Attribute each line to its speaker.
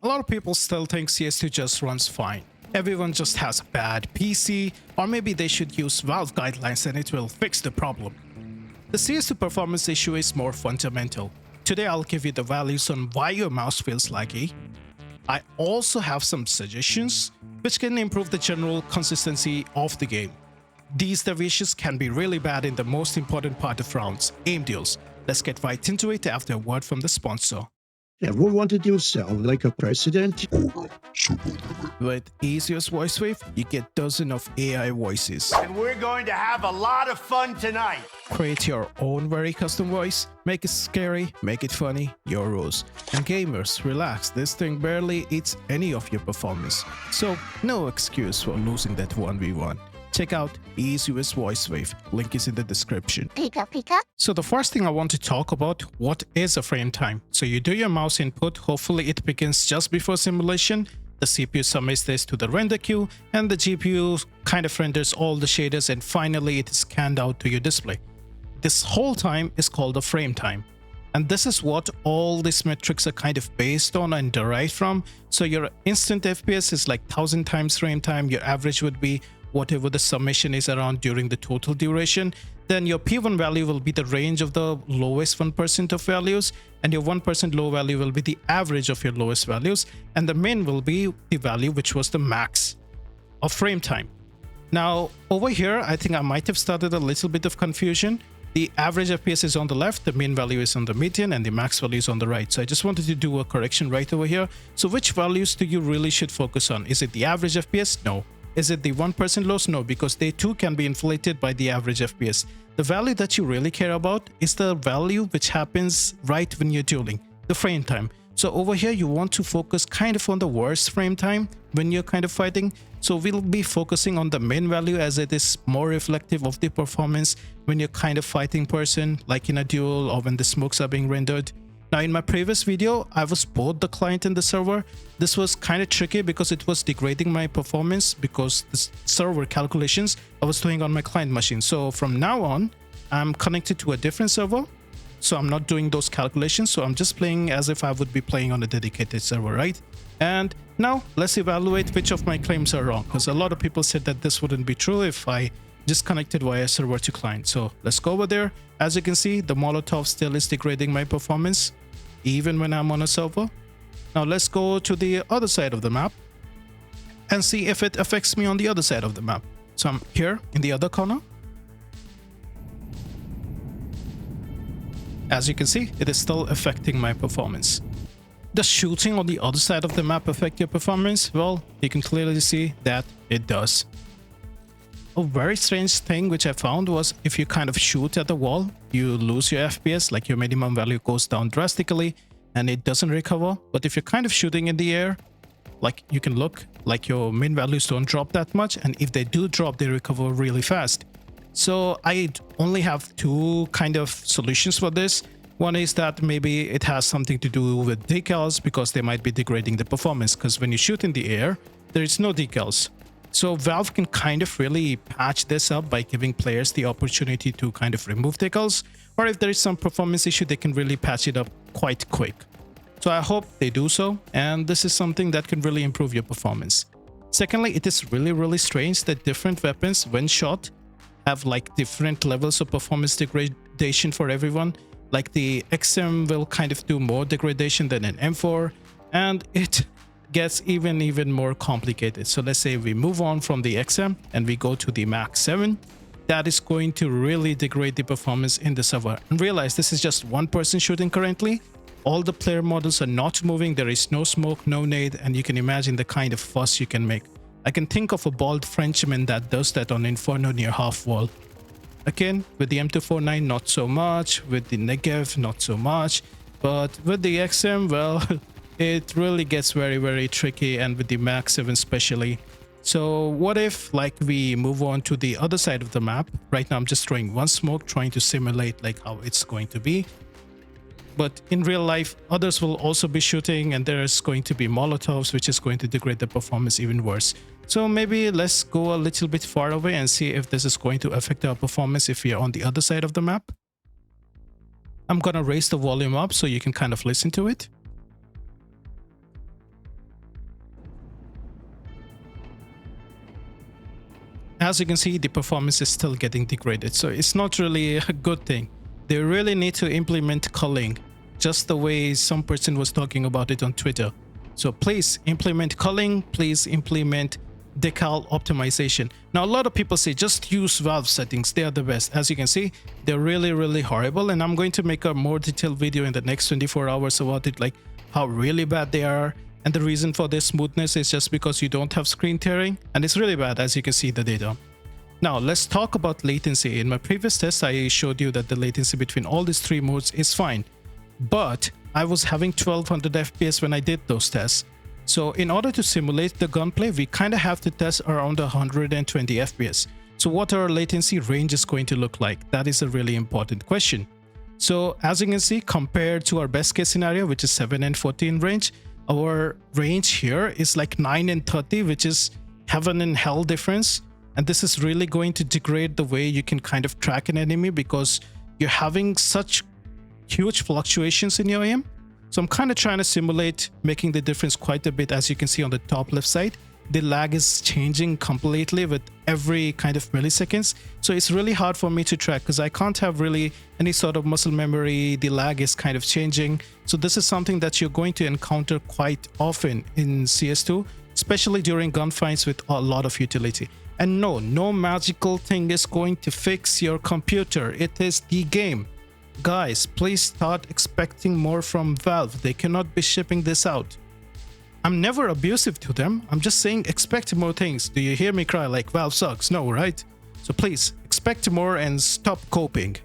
Speaker 1: A lot of people still think CS2 just runs fine. Everyone just has a bad PC, or maybe they should use Valve guidelines and it will fix the problem. The CS2 performance issue is more fundamental. Today I'll give you the values on why your mouse feels laggy. I also have some suggestions which can improve the general consistency of the game. These deviations can be really bad in the most important part of rounds, aim deals. Let's get right into it after a word from the sponsor.
Speaker 2: Ever wanted yourself like a president?
Speaker 1: With easiest voice wave, you get dozens of AI voices.
Speaker 3: And we're going to have a lot of fun tonight.
Speaker 1: Create your own very custom voice, make it scary, make it funny, your rules. And gamers, relax, this thing barely eats any of your performance. So no excuse for losing that 1v1. Check out easiest voice wave, link is in the description.
Speaker 4: Pika.
Speaker 1: So the first thing I want to talk about, what is a frame time? So you do your mouse input, hopefully it begins just before simulation. The CPU submits this to the render queue and the GPU kind of renders all the shaders and finally it is scanned out to your display. This whole time is called the frame time. And this is what all these metrics are kind of based on and derived from. So your instant FPS is like 1000 times frame time, your average would be whatever the summation is around during the total duration. Then your P1 value will be the range of the lowest 1% of values, and your 1% low value will be the average of your lowest values, and the min will be the value which was the max of frame time. Now over here, I think I might have started a little bit of confusion. The average FPS is on the left, the min value is on the median, and the max value is on the right. So I just wanted to do a correction right over here. So which values do you really should focus on? Is it the average FPS? No. Is it the 1% loss? No, because they too can be inflated by the average FPS. The value that you really care about is the value which happens right when you're dueling, the frame time. So over here, you want to focus kind of on the worst frame time when you're kind of fighting. So we'll be focusing on the min value as it is more reflective of the performance when you're kind of fighting person, like in a duel or when the smokes are being rendered. Now in my previous video, I was both the client and the server. This was kind of tricky because it was degrading my performance because the server calculations I was doing on my client machine. So from now on, I'm connected to a different server. So I'm not doing those calculations. So I'm just playing as if I would be playing on a dedicated server, right? And now let's evaluate which of my claims are wrong, because a lot of people said that this wouldn't be true if I just connected via server to client. So let's go over there. As you can see, the Molotov still is degrading my performance even when I'm on a server. Now let's go to the other side of the map and see if it affects me on the other side of the map. So I'm here in the other corner. As you can see, it is still affecting my performance. Does shooting on the other side of the map affect your performance? Well, you can clearly see that it does. A very strange thing which I found was if you kind of shoot at the wall, you lose your FPS, like your minimum value goes down drastically and it doesn't recover. But if you're kind of shooting in the air, like you can look like your min values don't drop that much, and if they do drop, they recover really fast. So I only have two kind of solutions for this. One is that maybe it has something to do with decals because they might be degrading the performance, because when you shoot in the air, there is no decals. So Valve can kind of really patch this up by giving players the opportunity to kind of remove decals, or if there is some performance issue, they can really patch it up quite quick. So I hope they do so, and this is something that can really improve your performance. Secondly, it is really strange that different weapons, when shot, have like different levels of performance degradation for everyone. Like the XM will kind of do more degradation than an M4, and it gets even more complicated. So let's say we move on from the XM and we go to the Max 7. That is going to really degrade the performance in the server. And realize this is just one person shooting currently. All the player models are not moving. There is no smoke, no nade, and you can imagine the kind of fuss you can make. I can think of a bald Frenchman that does that on Inferno near half wall. Again, with the M249, not so much. With the Negev, not so much. But with the XM, well, it really gets very tricky, and with the Max 7 especially. So what if like we move on to the other side of the map? Right now I'm just throwing one smoke, trying to simulate like how it's going to be. But in real life, others will also be shooting, and there's going to be Molotovs, which is going to degrade the performance even worse. So maybe let's go a little bit far away and see if this is going to affect our performance if we are on the other side of the map. I'm gonna raise the volume up so you can kind of listen to it. as you can see, the performance is still getting degraded. So it's not really a good thing. They really need to implement culling, just the way some person was talking about it on Twitter. So please implement culling, please implement decal optimization. Now, a lot of people say just use Valve settings, they are the best. As you can see, they're really horrible, and I'm going to make a more detailed video in the next 24 hours about it, like how really bad they are. And the reason for this smoothness is just because you don't have screen tearing, and it's really bad, as you can see the data. Now let's talk about latency. In my previous test, I showed you that the latency between all these three modes is fine, but I was having 1200 FPS when I did those tests. So in order to simulate the gunplay, we kind of have to test around 120 FPS. So what our latency range is going to look like? That is a really important question. So as you can see, compared to our best case scenario, which is 7 and 14 range, our range here is like 9 and 30, which is heaven and hell difference. And this is really going to degrade the way you can kind of track an enemy, because you're having such huge fluctuations in your aim. So I'm kind of trying to simulate making the difference quite a bit. As you can see on the top left side, the lag is changing completely with every kind of milliseconds. So it's really hard for me to track because I can't have really any sort of muscle memory. The lag is kind of changing. So this is something that you're going to encounter quite often in CS2, especially during gunfights with a lot of utility. And no magical thing is going to fix your computer. It is the game. Guys, please start expecting more from Valve. They cannot be shipping this out. I'm never abusive to them. I'm just saying expect more things. Do you hear me cry like Valve sucks? No, right? So please expect more and stop coping.